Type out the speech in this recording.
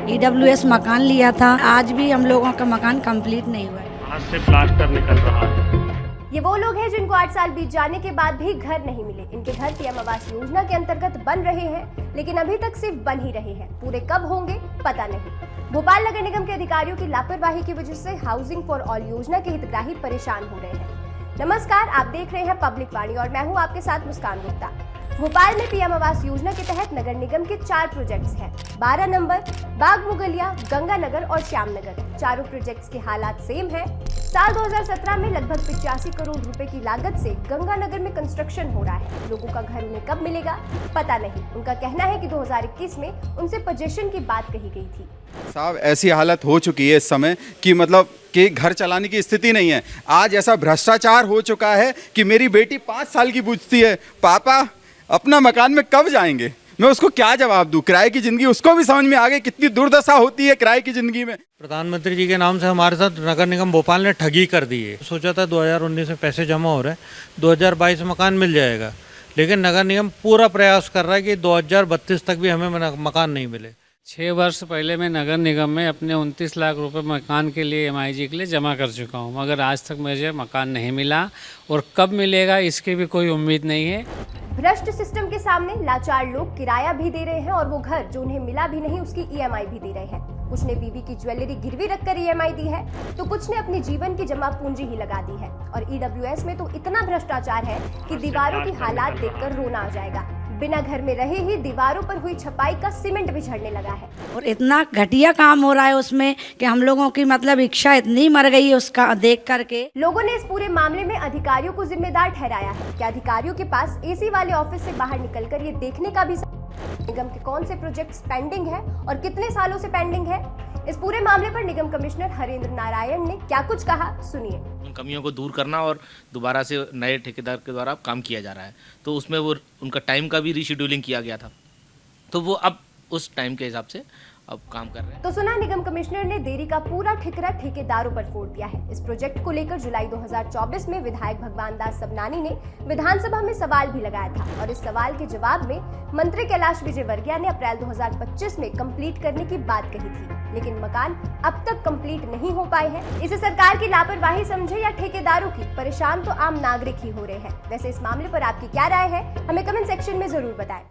EWS मकान लिया था, आज भी हम लोगों का मकान कंप्लीट नहीं हुआ है। हाथ से प्लास्टर निकल रहा है। ये वो लोग हैं जिनको 8 साल बीत जाने के बाद भी घर नहीं मिले। इनके घर पीएम आवास योजना के अंतर्गत बन रहे हैं, लेकिन अभी तक सिर्फ बन ही रहे हैं। पूरे कब होंगे पता नहीं। भोपाल नगर निगम के अधिकारियों की लापरवाही की वजह से हाउसिंग फॉर ऑल योजना के हितग्राही परेशान हो रहे हैं। नमस्कार, आप देख रहे हैं पब्लिक वाणी और मैं हूं आपके साथ मुस्कान गुप्ता। भोपाल में पीएम आवास योजना के तहत नगर निगम के 4 प्रोजेक्ट्स हैं। 12 नंबर, बाग मुगलिया, गंगानगर और श्यामनगर। चारों प्रोजेक्ट्स के हालात सेम हैं। साल 2017 में लगभग 85 करोड़ रुपए की लागत से गंगानगर में कंस्ट्रक्शन हो रहा है। लोगों का घर उन्हें कब मिलेगा पता नहीं। उनका कहना है कि 2021 में उनसे पोजीशन की बात कही गई थी। साहब, ऐसी हालत हो चुकी है इस समय कि मतलब कि घर चलाने की स्थिति नहीं है। आज ऐसा भ्रष्टाचार हो चुका है कि मेरी बेटी 5 साल की पूछती है, पापा अपना मकान में कब जाएंगे। मैं उसको क्या जवाब दूं? किराए की ज़िंदगी उसको भी समझ में आ गई कितनी दुर्दशा होती है किराए की ज़िंदगी में। प्रधानमंत्री जी के नाम से हमारे साथ नगर निगम भोपाल ने ठगी कर दी है। सोचा था 2019 में पैसे जमा हो रहे हैं, 2022 मकान मिल जाएगा, लेकिन नगर निगम पूरा प्रयास कर रहा है कि 2032 तक भी हमें मकान नहीं मिले। 6 वर्ष पहले मैं नगर निगम में अपने 29 लाख रुपए मकान के लिए MIG के लिए जमा कर चुका हूं, मगर आज तक मुझे मकान नहीं मिला और कब मिलेगा इसकी भी कोई उम्मीद नहीं है। भ्रष्ट सिस्टम के सामने लाचार लोग किराया भी दे रहे हैं और वो घर जो उन्हें मिला भी नहीं उसकी EMI भी दे रहे हैं। कुछ ने बीवी की ज्वेलरी गिरवी रखकर EMI दी है, तो कुछ ने अपने जीवन की जमा पूंजी ही लगा दी है। और EWS में तो इतना भ्रष्टाचार है कि दीवारों की हालात देखकर रोना आ जाएगा। बिना घर में रहे ही दीवारों पर हुई छपाई का सीमेंट भी झड़ने लगा है। और इतना घटिया काम हो रहा है उसमें कि हम लोगों की मतलब इच्छा इतनी मर गई है उसका देख करके। लोगों ने इस पूरे मामले में अधिकारियों को जिम्मेदार ठहराया है। क्या अधिकारियों के पास AC वाले ऑफिस से बाहर निकलकर ये देखने का भी निगम के कौन से प्रोजेक्ट्स पेंडिंग है और कितने सालों से पेंडिंग है? इस पूरे मामले पर निगम कमिश्नर हरेंद्र नारायण ने क्या कुछ कहा, सुनिए। उन कमियों को दूर करना और दोबारा से नए ठेकेदार के द्वारा काम किया जा रहा है, तो उसमें वो उनका टाइम का भी रीशेड्यूलिंग किया गया था, तो वो अब उस टाइम के हिसाब से अब काम कर रहे हैं। तो सुना, निगम कमिश्नर ने देरी का पूरा ठिकरा ठेकेदारों पर फोड़ दिया है। इस प्रोजेक्ट को लेकर जुलाई 2024 में विधायक भगवान दास सबनानी ने विधानसभा में सवाल भी लगाया था और इस सवाल के जवाब में मंत्री कैलाश विजयवर्गीय ने अप्रैल 2025 में कंप्लीट करने की बात कही थी, लेकिन मकान अब तक कंप्लीट नहीं हो पाए हैं। इसे सरकार की लापरवाही समझे या ठेकेदारों की, परेशान तो आम नागरिक ही हो रहे हैं। वैसे इस मामले पर आपकी क्या राय है, हमें कमेंट सेक्शन में जरूर बताएं।